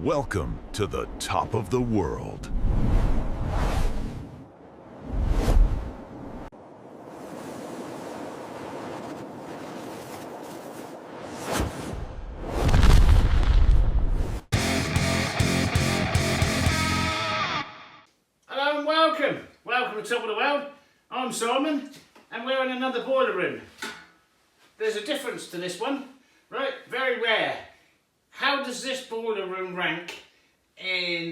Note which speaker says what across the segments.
Speaker 1: Welcome to the top of the world.
Speaker 2: Hello and welcome to Top of the World. I'm Simon and we're in another boiler room. There's a difference to this one, right? Very rare. How does this boiler room rank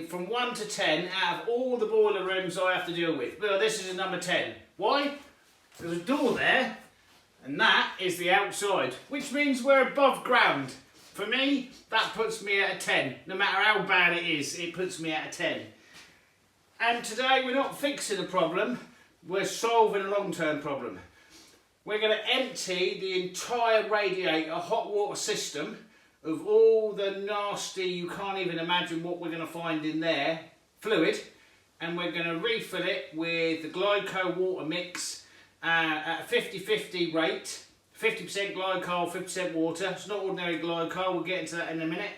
Speaker 2: from 1 to 10 out of all the boiler rooms I have to deal with? Well, this is a number 10. Why? There's a door there and that is the outside, which means we're above ground. For me, that puts me at a 10. No matter how bad it is, it puts me at a 10. And today we're not fixing a problem, we're solving a long-term problem. We're going to empty the entire radiator hot water system of all the nasty, you can't even imagine what we're going to find in there, fluid, and we're going to refill it with the glycol water mix at a 50-50 rate, 50% glycol, 50% water. It's not ordinary glycol, we'll get into that in a minute,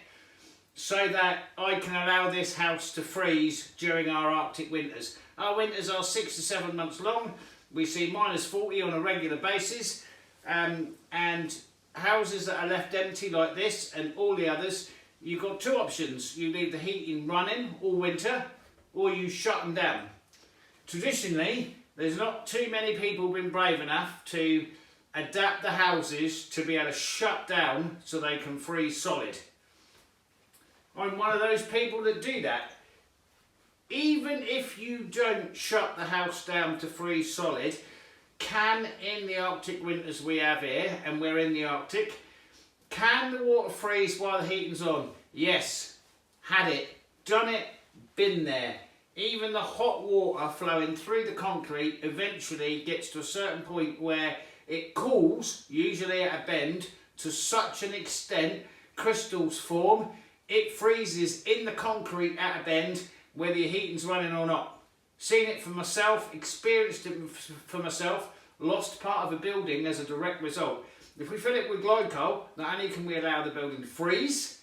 Speaker 2: so that I can allow this house to freeze during our Arctic winters. Our winters are 6 to 7 months long. We see -40 on a regular basis, and houses that are left empty like this and all the others, you've got two options. You leave the heating running all winter or you shut them down. Traditionally, there's not too many people been brave enough to adapt the houses to be able to shut down so they can freeze solid. I'm one of those people that do that. Even if you don't shut the house down to freeze solid, can in the Arctic winters we have here, and we're in the Arctic, can the water freeze while the heating's on? Yes, had it, done it, been there. Even the hot water flowing through the concrete eventually gets to a certain point where it cools, usually at a bend, to such an extent crystals form, it freezes in the concrete at a bend whether your heating's running or not. Seen it for myself, experienced it for myself, lost part of a building as a direct result. If we fill it with glycol, not only can we allow the building to freeze,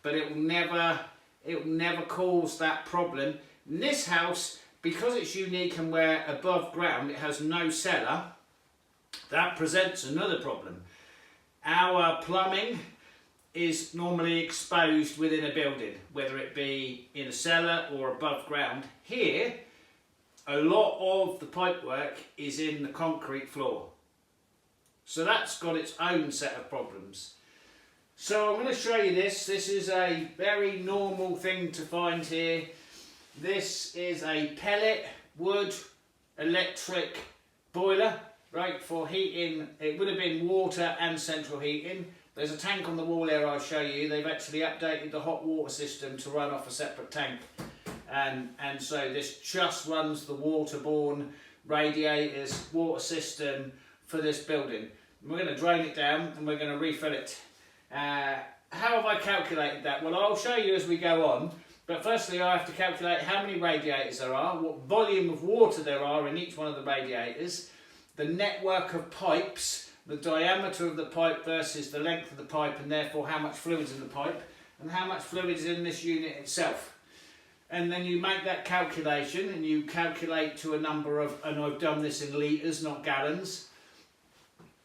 Speaker 2: but it will never cause that problem. In this house, because it's unique and we're above ground, it has no cellar, that presents another problem. Our plumbing is normally exposed within a building, whether it be in a cellar or above ground. Here, a lot of the pipework is in the concrete floor. So that's got its own set of problems. So I'm going to show you this. This is a very normal thing to find here. This is a pellet wood electric boiler, right, for heating. It would have been water and central heating. There's a tank on the wall there I'll show you. They've actually updated the hot water system to run off a separate tank. And so this just runs the waterborne radiators water system for this building. We're going to drain it down and we're going to refill it. How have I calculated that? Well, I'll show you as we go on. But firstly, I have to calculate how many radiators there are, what volume of water there are in each one of the radiators, the network of pipes, the diameter of the pipe versus the length of the pipe, and therefore how much fluid is in the pipe, and how much fluid is in this unit itself. And then you make that calculation and you calculate to a number of, and I've done this in litres, not gallons.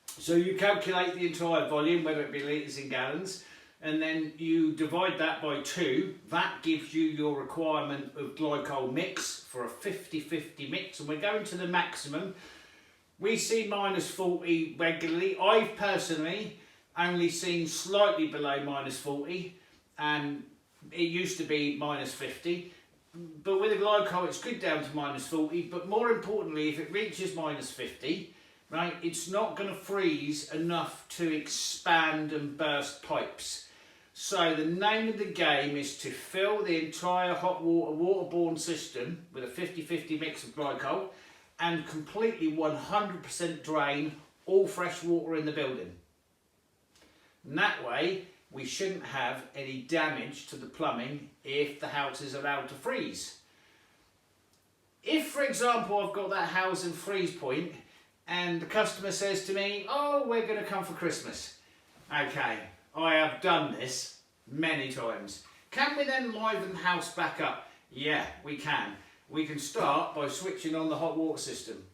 Speaker 2: So you calculate the entire volume, whether it be litres in gallons, and then you divide that by 2. That gives you your requirement of glycol mix for a 50-50 mix, and we're going to the maximum. We see -40 regularly. I've personally only seen slightly below -40, and it used to be -50. But with a glycol, it's good down to -40. But more importantly, if it reaches -50, right, it's not going to freeze enough to expand and burst pipes. So the name of the game is to fill the entire hot water waterborne system with a 50-50 mix of glycol and completely 100% drain all fresh water in the building. And that way, we shouldn't have any damage to the plumbing if the house is allowed to freeze. If, for example, I've got that house in freeze point and the customer says to me, oh, we're going to come for Christmas. Okay, I have done this many times. Can we then liven the house back up? Yeah, we can. We can start by switching on the hot water system,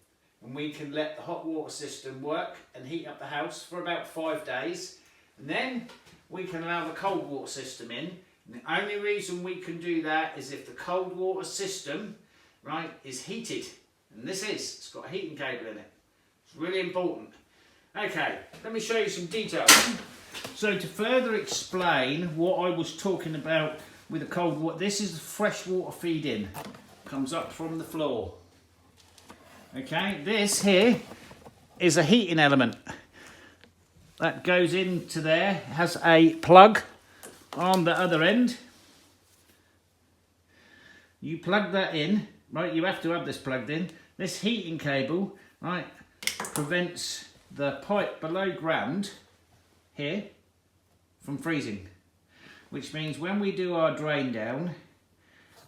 Speaker 2: and we can let the hot water system work and heat up the house for about 5 days, and then we can allow the cold water system in. And the only reason we can do that is if the cold water system, right, is heated, and this is. It's got a heating cable in it. It's really important. Okay, let me show you some details. So to further explain what I was talking about with the cold water, this is the fresh water feed in. Comes up from the floor. Okay, this here is a heating element. That goes into there, has a plug on the other end. You plug that in, right, you have to have this plugged in. This heating cable, right, prevents the pipe below ground here from freezing, which means when we do our drain down,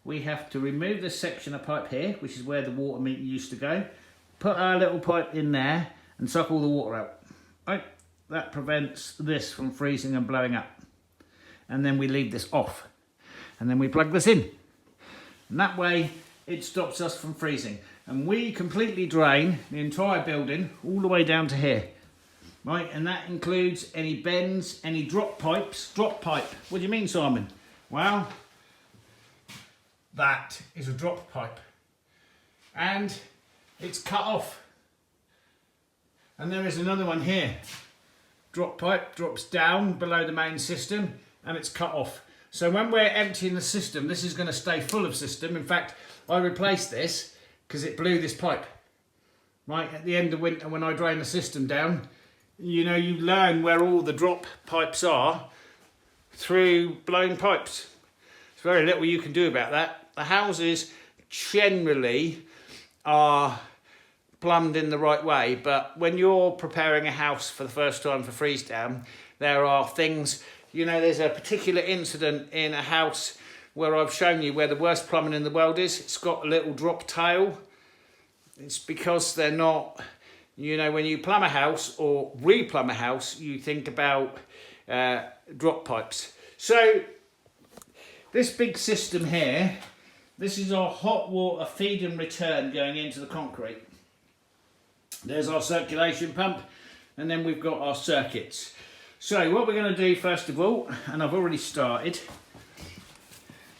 Speaker 2: we have to remove this section of pipe here, which is where the water meter used to go, put our little pipe in there and suck all the water out. Right, that prevents this from freezing and blowing up. And then we leave this off, and then we plug this in, and that way it stops us from freezing. And we completely drain the entire building all the way down to here, right? And that includes any bends, any drop pipes. Drop pipe, what do you mean, Simon? Well, that is a drop pipe, and it's cut off. And there is another one here. Drop pipe drops down below the main system, and it's cut off. So when we're emptying the system, this is going to stay full of system. In fact, I replaced this because it blew this pipe. Right, at the end of winter when I drain the system down, you know, you learn where all the drop pipes are through blown pipes. There's very little you can do about that. The houses generally are plumbed in the right way, but when you're preparing a house for the first time for freeze down, there are things, you know, there's a particular incident in a house where I've shown you where the worst plumbing in the world is. It's got a little drop tail. It's because they're not, you know, when you plumb a house or re-plumb a house, you think about drop pipes. So this big system here, this is our hot water feed and return going into the concrete. There's our circulation pump, and then we've got our circuits. So what we're going to do first of all, and I've already started,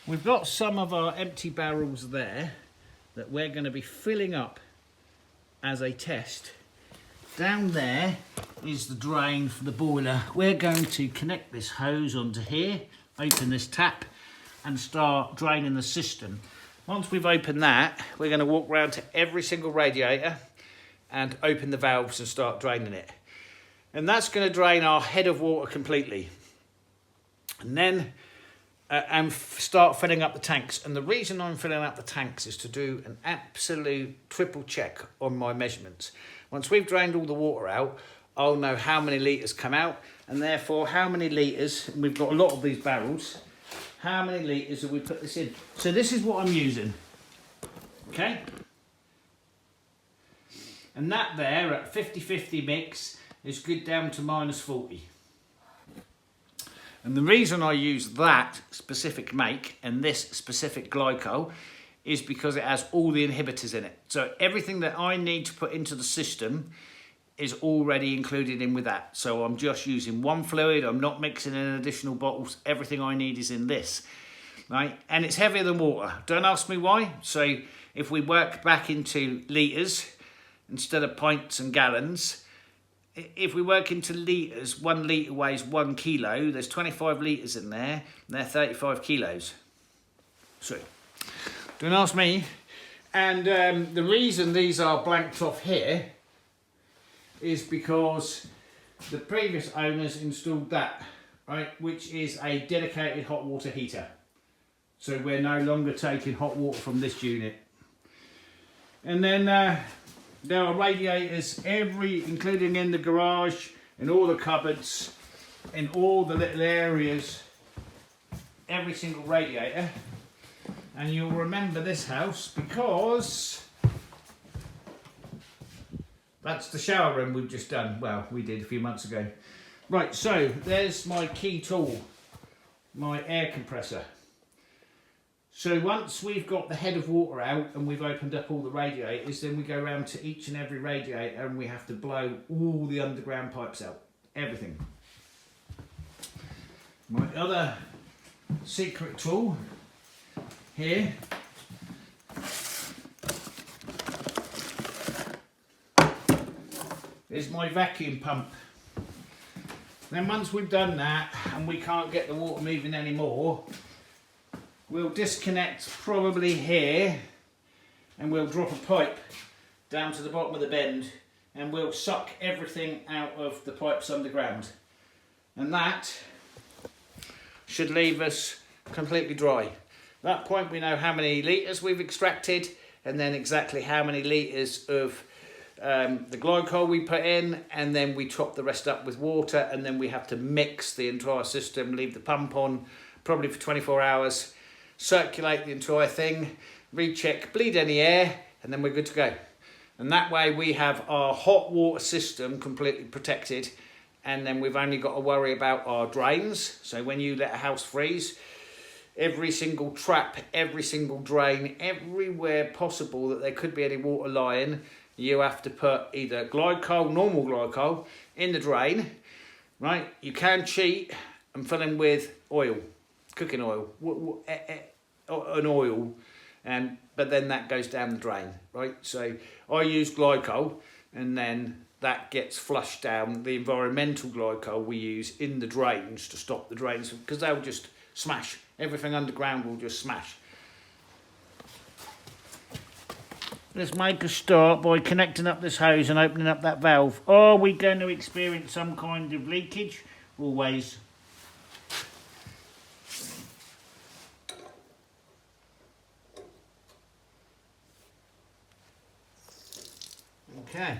Speaker 2: we've got some of our empty barrels there that we're going to be filling up as a test. Down there is the drain for the boiler. We're going to connect this hose onto here, open this tap and start draining the system. Once we've opened that, we're going to walk around to every single radiator and open the valves and start draining it. And that's going to drain our head of water completely. And then start filling up the tanks. And the reason I'm filling up the tanks is to do an absolute triple check on my measurements. Once we've drained all the water out, I'll know how many litres come out, and therefore how many litres, and we've got a lot of these barrels, how many litres have we put this in. So this is what I'm using, okay? And that there at 50-50 mix is good down to -40. And the reason I use that specific make and this specific glycol is because it has all the inhibitors in it. So everything that I need to put into the system is already included in with that. So I'm just using one fluid, I'm not mixing in additional bottles, everything I need is in this, right? And it's heavier than water. Don't ask me why. So if we work back into litres instead of pints and gallons, if we work into litres, 1 litre weighs 1 kilo. There's 25 litres in there, and they're 35 kilos. So, don't ask me. And the reason these are blanked off here is because the previous owners installed that, right, which is a dedicated hot water heater. So we're no longer taking hot water from this unit. And then there are radiators including in the garage, in all the cupboards, in all the little areas, every single radiator. And you'll remember this house because that's the shower room we've just done. Well, we did a few months ago. Right, so there's my key tool. my air compressor. So once we've got the head of water out and we've opened up all the radiators, then we go around to each and every radiator and we have to blow all the underground pipes out, everything. My other secret tool here is my vacuum pump. Then once we've done that and we can't get the water moving anymore, we'll disconnect probably here and we'll drop a pipe down to the bottom of the bend and we'll suck everything out of the pipes underground. And that should leave us completely dry. At that point we know how many litres we've extracted and then exactly how many litres of the glycol we put in, and then we top the rest up with water, and then we have to mix the entire system, leave the pump on probably for 24 hours, circulate the entire thing, recheck, bleed any air, and then we're good to go. And that way we have our hot water system completely protected, and then we've only got to worry about our drains. So when you let a house freeze, every single trap, every single drain, everywhere possible that there could be any water lying, you have to put either glycol, normal glycol, in the drain, right? You can cheat and fill in with oil, cooking oil, an oil, but then that goes down the drain, right? So I use glycol, and then that gets flushed down. The environmental glycol we use in the drains to stop the drains, because they'll just smash. Everything underground will just smash. Let's make a start by connecting up this hose and opening up that valve. Are we going to experience some kind of leakage? Always. Okay.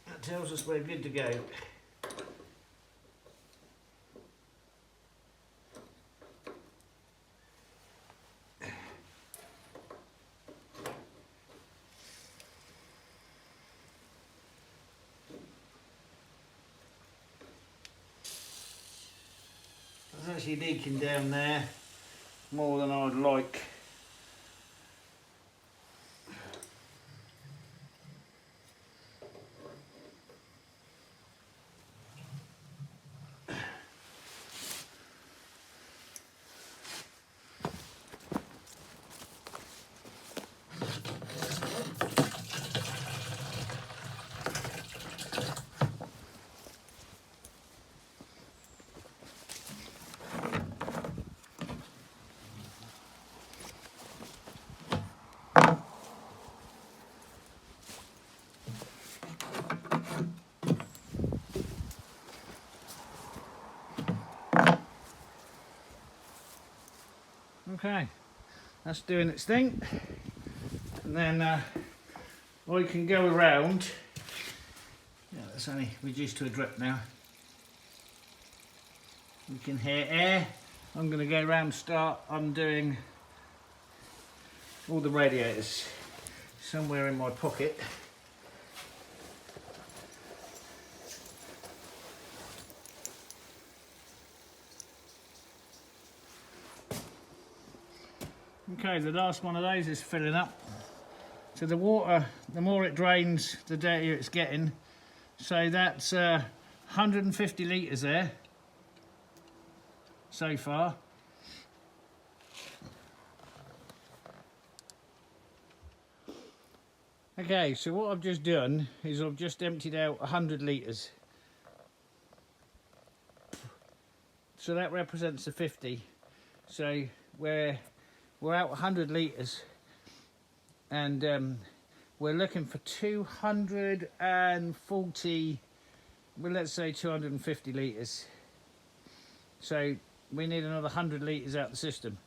Speaker 2: That tells us we're good to go. It's actually leaking down there more than I'd like. Okay, that's doing its thing, and then I can go around. Yeah, that's only reduced to a drip now. You can hear air. I'm going to go around and start undoing all the radiators. Somewhere in my pocket. Okay, the last one of those is filling up. So the water, the more it drains, the dirtier it's getting. So that's 150 litres there so far. Okay, so what I've just done is I've just emptied out 100 litres. So that represents the 50. So we're out 100 litres, and we're looking for 240, well, let's say 250 litres. So we need another 100 litres out the system,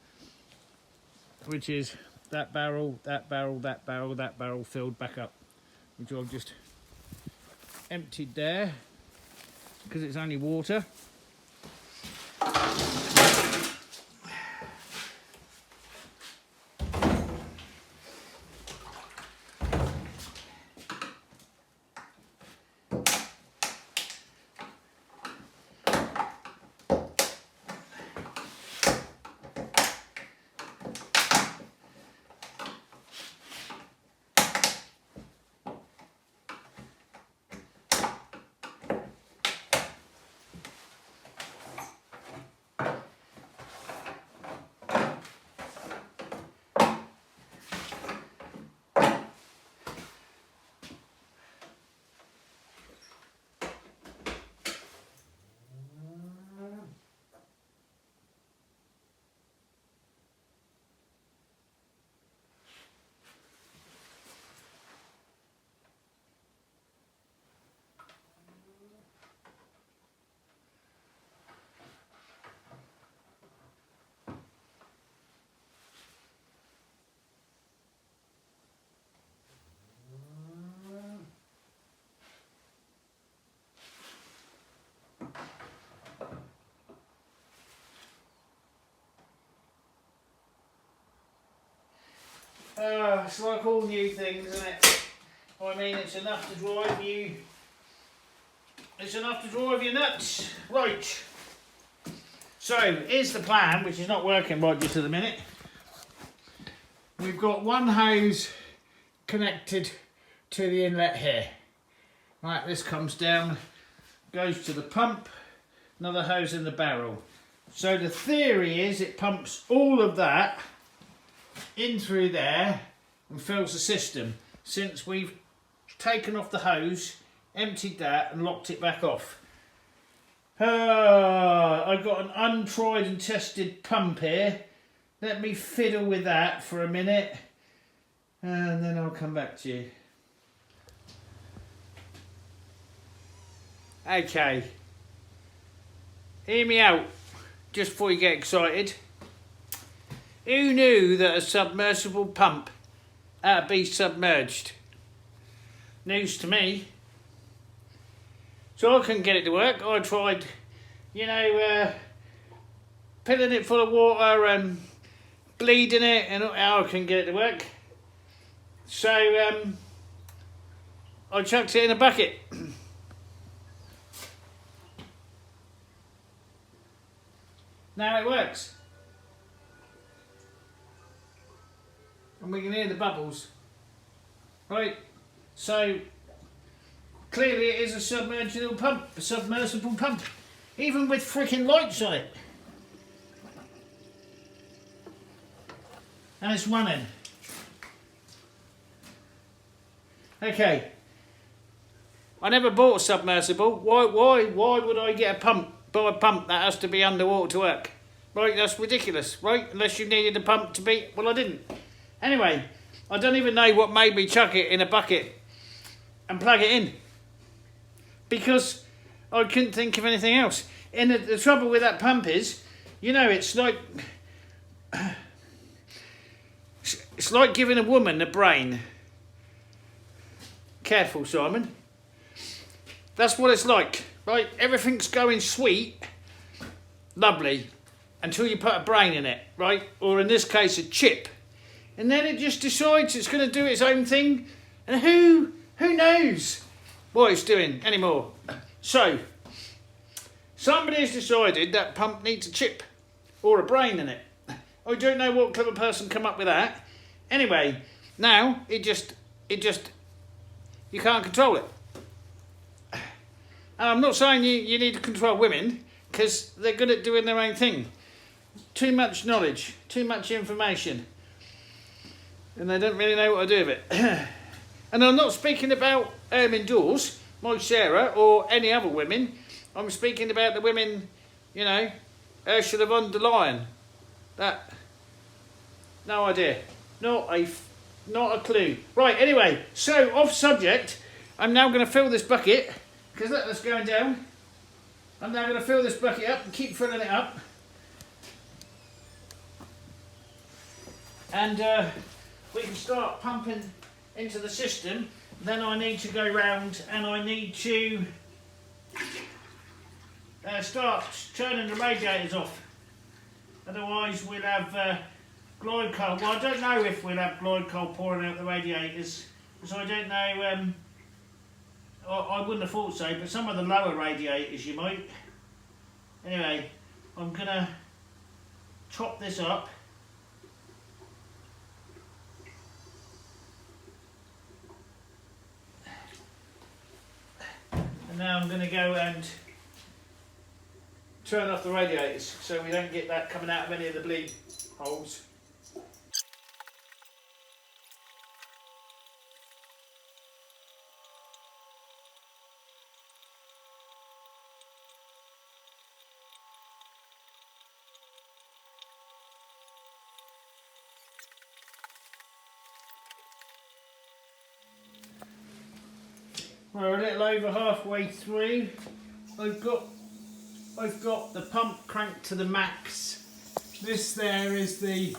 Speaker 2: which is that barrel, that barrel, that barrel, that barrel filled back up, which I've just emptied there because it's only water. It's like all new things, isn't it? I mean, it's enough to drive you. It's enough to drive you nuts. Right. So here's the plan, which is not working right just at the minute. We've got one hose connected to the inlet here. Right, this comes down, goes to the pump, another hose in the barrel. So the theory is it pumps all of that in through there and fills the system. Since we've taken off the hose, emptied that and locked it back off. I've got an untried and tested pump here. Let me fiddle with that for a minute and then I'll come back to you. Okay, hear me out just before you get excited. Who knew that a submersible pump had to be submerged? News to me. So I couldn't get it to work. I tried, you know, filling it full of water and bleeding it, and I couldn't get it to work. So I chucked it in a bucket. Now it works. And we can hear the bubbles. Right, so clearly it is a submersible pump, even with freaking lights on it. And it's running. Okay. I never bought a submersible. Why would I get a pump? Buy a pump that has to be underwater to work? Right, that's ridiculous, right? Unless you needed a pump to be... Well, I didn't. Anyway, I don't even know what made me chuck it in a bucket and plug it in. Because I couldn't think of anything else. And the trouble with that pump is, you know, it's like... It's like giving a woman a brain. Careful, Simon. That's what it's like, right? Everything's going sweet, lovely, until you put a brain in it, right? Or in this case, a chip. And then it just decides it's going to do its own thing. And who knows what it's doing anymore? So, somebody has decided that pump needs a chip or a brain in it. I don't know what clever person come up with that. Anyway, now it just you can't control it. And I'm not saying you need to control women, because they're good at doing their own thing. Too much knowledge, too much information, and they don't really know what to do with it. And I'm not speaking about indoors, my Sarah, or any other women. I'm speaking about the women, you know, Ursula von der Leyen. That, no idea. Not a clue. Right, anyway, so off subject, I'm now going to fill this bucket, because look, that's going down. I'm now going to fill this bucket up and keep filling it up. And we can start pumping into the system. Then I need to go round and I need to start turning the radiators off. Otherwise we'll have glycol. Well, I don't know if we'll have glycol pouring out the radiators, because I don't know. I wouldn't have thought so, but some of the lower radiators you might. Anyway, I'm gonna chop this up. And now I'm gonna go and turn off the radiators so we don't get that coming out of any of the bleed holes. We're a little over halfway through. I've got the pump cranked to the max. This there is the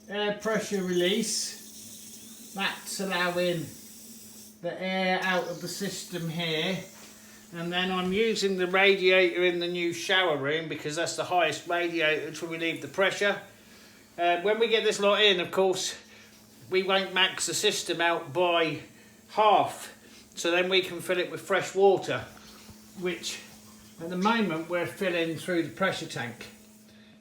Speaker 2: air pressure release. That's allowing the air out of the system here. And then I'm using the radiator in the new shower room, because that's the highest radiator to relieve the pressure. When we get this lot in, of course, we won't max the system out by half, so then we can fill it with fresh water, which at the moment we're filling through the pressure tank,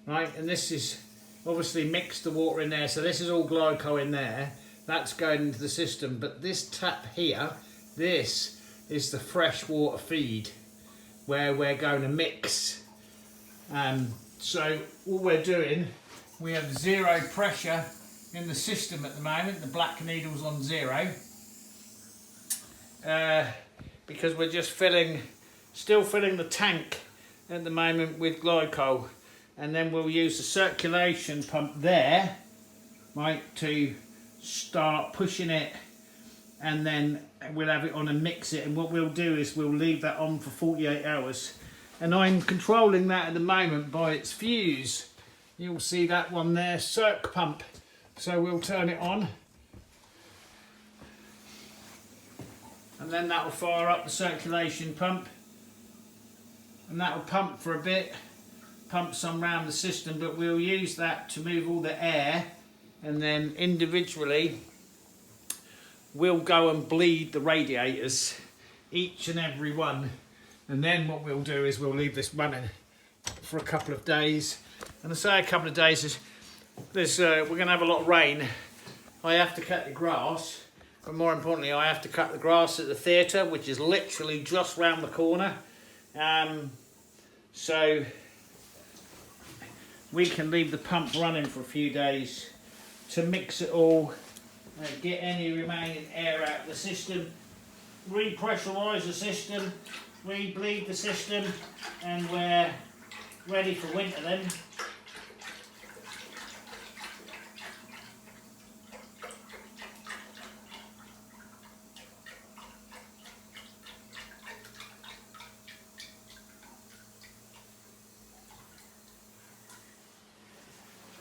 Speaker 2: right? And this is obviously mixed the water in there, so this is all glycol in there, that's going into the system. But this tap here, this is the fresh water feed where we're going to mix. So all we're doing, we have 0 pressure in the system at the moment. The black needle's on 0 because we're just still filling the tank at the moment with glycol, and then we'll use the circulation pump there, right, to start pushing it, and then we'll have it on and mix it. And what we'll do is we'll leave that on for 48 hours, and I'm controlling that at the moment by its fuse. You'll see that one there, circ pump. So we'll turn it on, and then that will fire up the circulation pump, and that will pump for a bit, pump some round the system, but we'll use that to move all the air, and then individually we'll go and bleed the radiators, each and every one. And then what we'll do is we'll leave this running for a couple of days. And I say a couple of days is we're going to have a lot of rain. I have to cut the grass, but more importantly I have to cut the grass at the theatre, which is literally just round the corner. So we can leave the pump running for a few days to mix it all, get any remaining air out of the system, repressurise the system, re-bleed the system, and we're ready for winter then.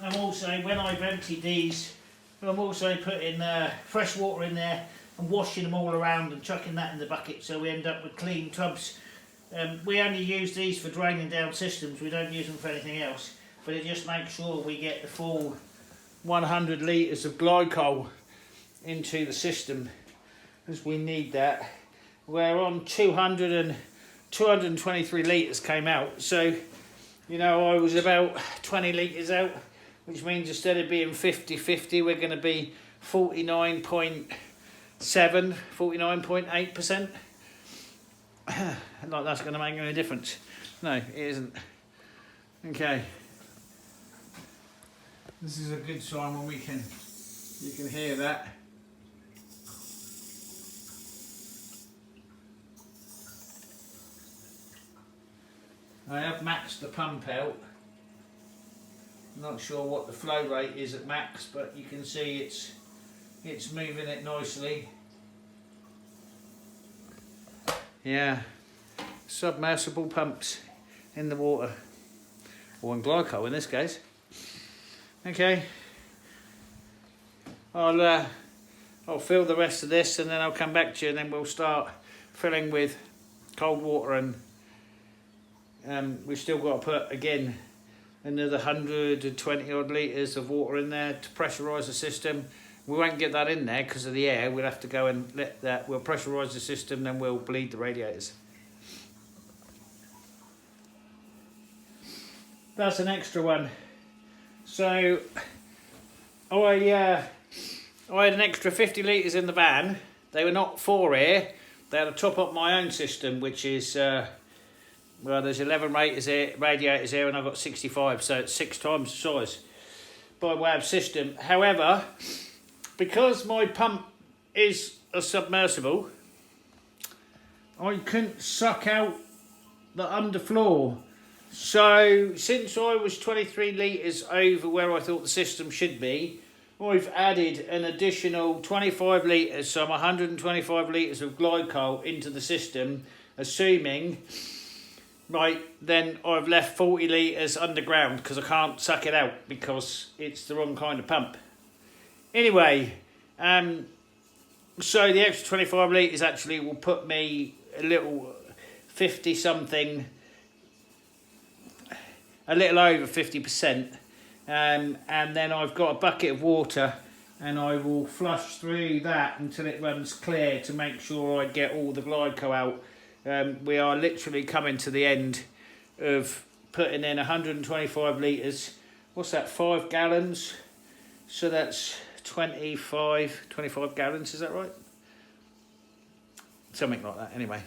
Speaker 2: I'm also, when I've emptied these, I'm also putting fresh water in there and washing them all around and chucking that in the bucket, so we end up with clean tubs. We only use these for draining down systems, we don't use them for anything else, but it just makes sure we get the full 100 litres of glycol into the system, as we need that. We're on 223 litres came out, so you know I was about 20 litres out, which means instead of being 50-50 we're going to be 49.7, 49.8%. Like that's going to make any difference. No, it isn't. Okay. This is a good sign when you can hear that. I have maxed the pump out. I'm not sure what the flow rate is at max, but you can see it's moving it nicely. Yeah, submersible pumps in the water, or in glycol in this case. Okay, I'll fill the rest of this, and then I'll come back to you, and then we'll start filling with cold water, and we've still got to put again another 120 odd litres of water in there to pressurise the system. We won't get that in there because of the air. We'll have to go and let that, we'll pressurise the system, then we'll bleed the radiators. That's an extra one. So I had an extra 50 litres in the van. They were not for air. They had to top up my own system, which is well, there's 11 radiators here, and I've got 65, so it's 6 times the size by way of system. However, because my pump is a submersible, I couldn't suck out the underfloor. So since I was 23 litres over where I thought the system should be, I've added an additional 25 litres, so I'm 125 litres of glycol into the system, assuming, right, then I've left 40 litres underground because I can't suck it out because it's the wrong kind of pump. Anyway, so the extra 25 litres actually will put me a little 50-something, a little over 50%. And then I've got a bucket of water and I will flush through that until it runs clear to make sure I get all the glycol out. We are literally coming to the end of putting in 125 litres. What's that, 5 gallons? So that's 25 gallons, is that right? Something like that, anyway.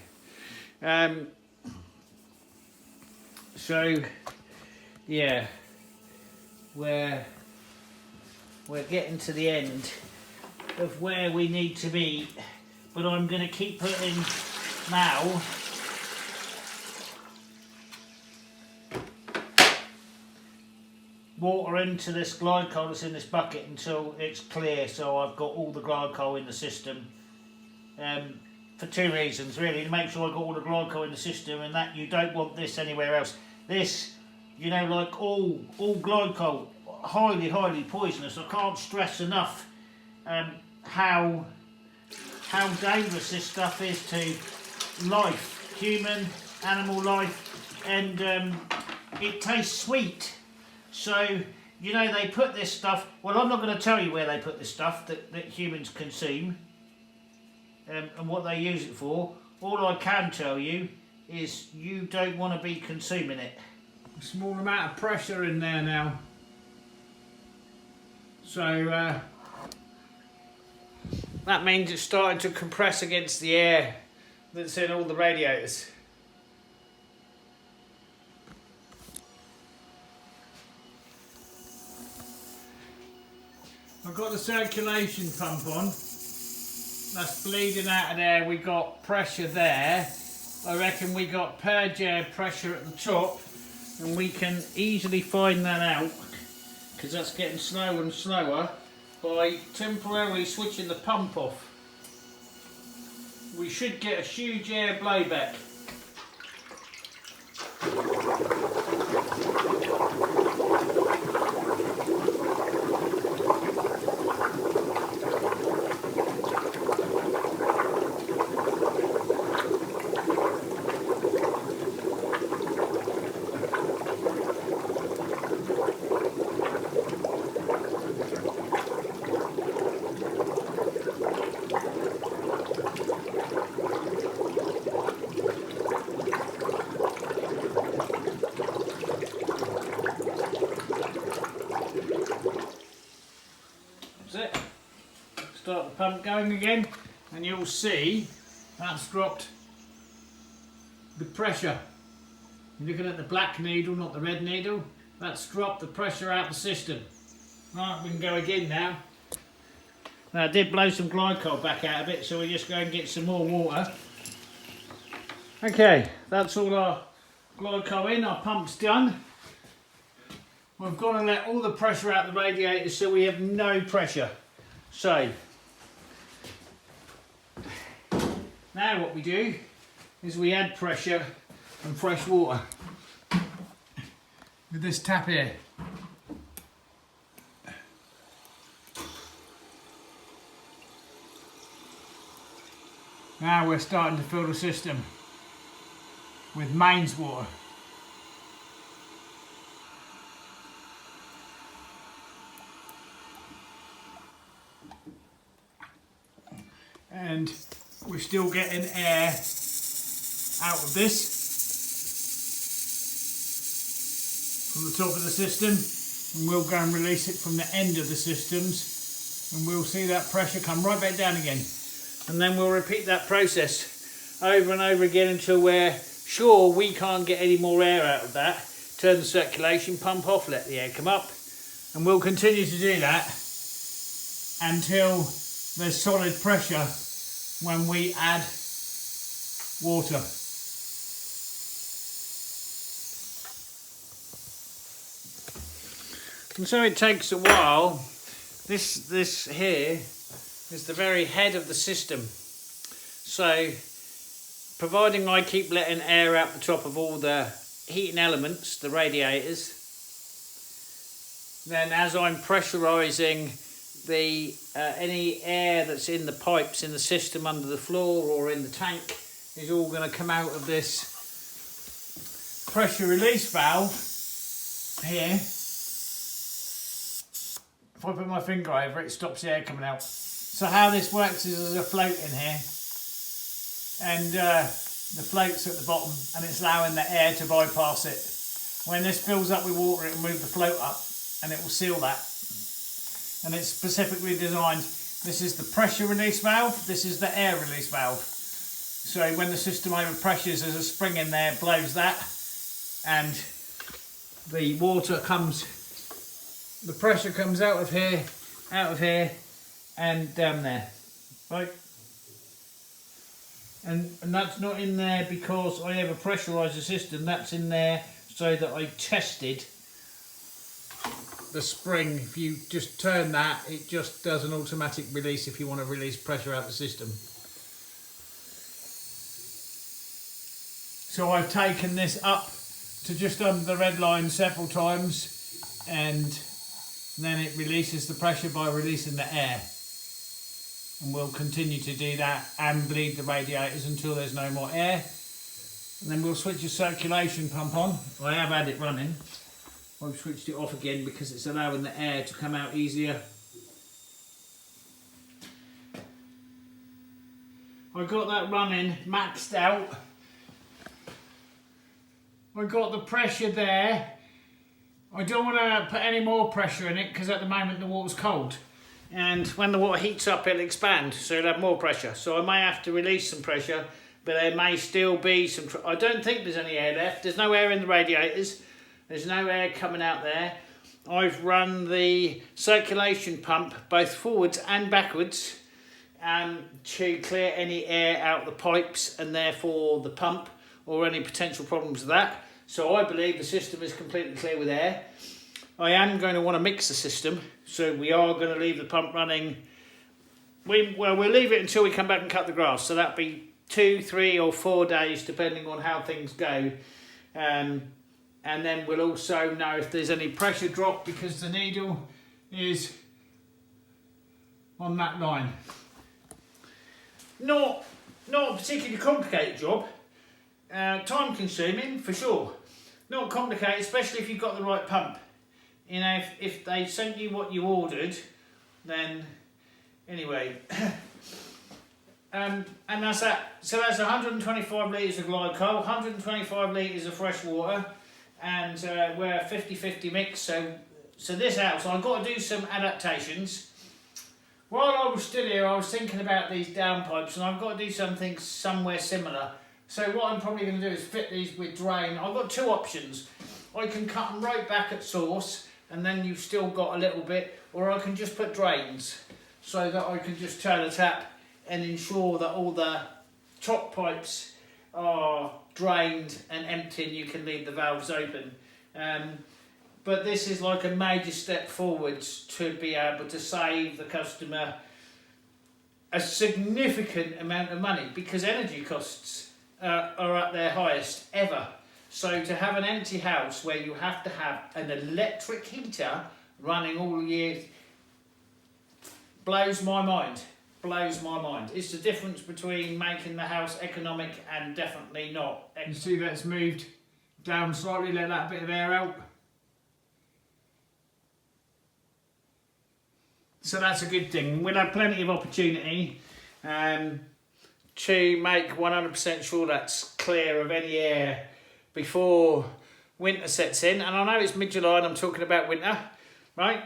Speaker 2: So, yeah, we're getting to the end of where we need to be, but I'm going to keep putting now water into this glycol that's in this bucket until it's clear, so I've got all the glycol in the system, for 2 reasons really: to make sure I've got all the glycol in the system, and that you don't want this anywhere else. This, you know, like all glycol, highly poisonous. I can't stress enough how dangerous this stuff is to life, human, animal life, and it tastes sweet. So, you know, they put this stuff, well, I'm not going to tell you where they put this stuff that humans consume and what they use it for. All I can tell you is you don't want to be consuming it. A small amount of pressure in there now. So, that means it's starting to compress against the air that's in all the radiators. I've got the circulation pump on. That's bleeding out of there. We got pressure there. I reckon we got purge air pressure at the top, and we can easily find that out, because that's getting slower and slower, by temporarily switching the pump off. We should get a huge air blowback. Start the pump going again, and you'll see that's dropped the pressure. You're looking at the black needle, not the red needle. That's dropped the pressure out the system. Right, we can go again now. Now, I did blow some glycol back out of it, so we'll just go and get some more water. Okay, that's all our glycol in, our pump's done. We've got to let all the pressure out the radiator so we have no pressure. So, now what we do is we add pressure and fresh water with this tap here. Now we're starting to fill the system with mains water. And we're still getting air out of this from the top of the system, and we'll go and release it from the end of the systems, and we'll see that pressure come right back down again. And then we'll repeat that process over and over again until we're sure we can't get any more air out of that. Turn the circulation pump off, let the air come up, and we'll continue to do that until there's solid pressure when we add water. And so it takes a while. This here is the very head of the system. So, providing I keep letting air out the top of all the heating elements, the radiators, then as I'm pressurising the any air that's in the pipes in the system under the floor or in the tank is all going to come out of this pressure release valve here, if I put my finger over it, it stops the air coming out. So how this works is there's a float in here, and the float's at the bottom, and it's allowing the air to bypass it. When this fills up with water, it will move the float up, and it will seal that. And it's specifically designed. This is the pressure release valve, this is the air release valve. So when the system overpressures, there's a spring in there, blows that, and the water comes, the pressure comes out of here, and down there, right? And that's not in there because I ever pressurised the system, that's in there so that I tested the spring. If you just turn that, it just does an automatic release if you want to release pressure out the system. So I've taken this up to just under the red line several times, and then it releases the pressure by releasing the air. And we'll continue to do that and bleed the radiators until there's no more air. And then we'll switch the circulation pump on. I have had it running. I've switched it off again because it's allowing the air to come out easier. I got that running, maxed out. I got the pressure there. I don't want to put any more pressure in it because at the moment the water's cold. And when the water heats up, it'll expand, so it'll have more pressure. So I may have to release some pressure, but there may still be some... I don't think there's any air left. There's no air in the radiators. There's no air coming out there. I've run the circulation pump both forwards and backwards to clear any air out the pipes and therefore the pump or any potential problems with that. So I believe the system is completely clear with air. I am going to want to mix the system, so we are going to leave the pump running. We'll leave it until we come back and cut the grass, so that'll be 2, 3 or 4 days depending on how things go. And then we'll also know if there's any pressure drop because the needle is on that line. Not a particularly complicated job. Time consuming for sure. Not complicated, especially if you've got the right pump. You know, if they sent you what you ordered, then anyway. And that's that. So that's 125 litres of glycol, 125 litres of fresh water, and we're a 50-50 mix. So this out. So I've got to do some adaptations. While I was still here, I was thinking about these downpipes, and I've got to do something somewhere similar. So what I'm probably going to do is fit these with drain. I've got two options. I can cut them right back at source, and then you've still got a little bit, or I can just put drains, so that I can just turn the tap and ensure that all the top pipes are drained and empty and you can leave the valves open. But this is like a major step forwards to be able to save the customer a significant amount of money because energy costs are at their highest ever. So to have an empty house where you have to have an electric heater running all year blows my mind. Blows my mind. It's the difference between making the house economic and definitely not. You see that's moved down slightly, let that bit of air out. So that's a good thing. We'll have plenty of opportunity to make 100% sure that's clear of any air before winter sets in. And I know it's mid-July and I'm talking about winter, right?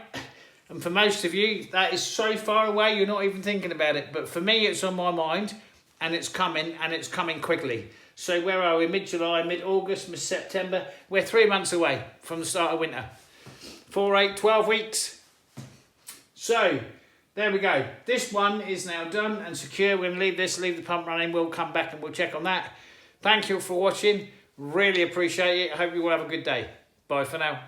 Speaker 2: And for most of you, that is so far away, you're not even thinking about it. But for me, it's on my mind, and it's coming quickly. So where are we? Mid-July, mid-August, mid-September. We're 3 months away from the start of winter. 4, 8, 12 weeks. So, there we go. This one is now done and secure. We're going to leave the pump running. We'll come back and we'll check on that. Thank you for watching. Really appreciate it. I hope you all have a good day. Bye for now.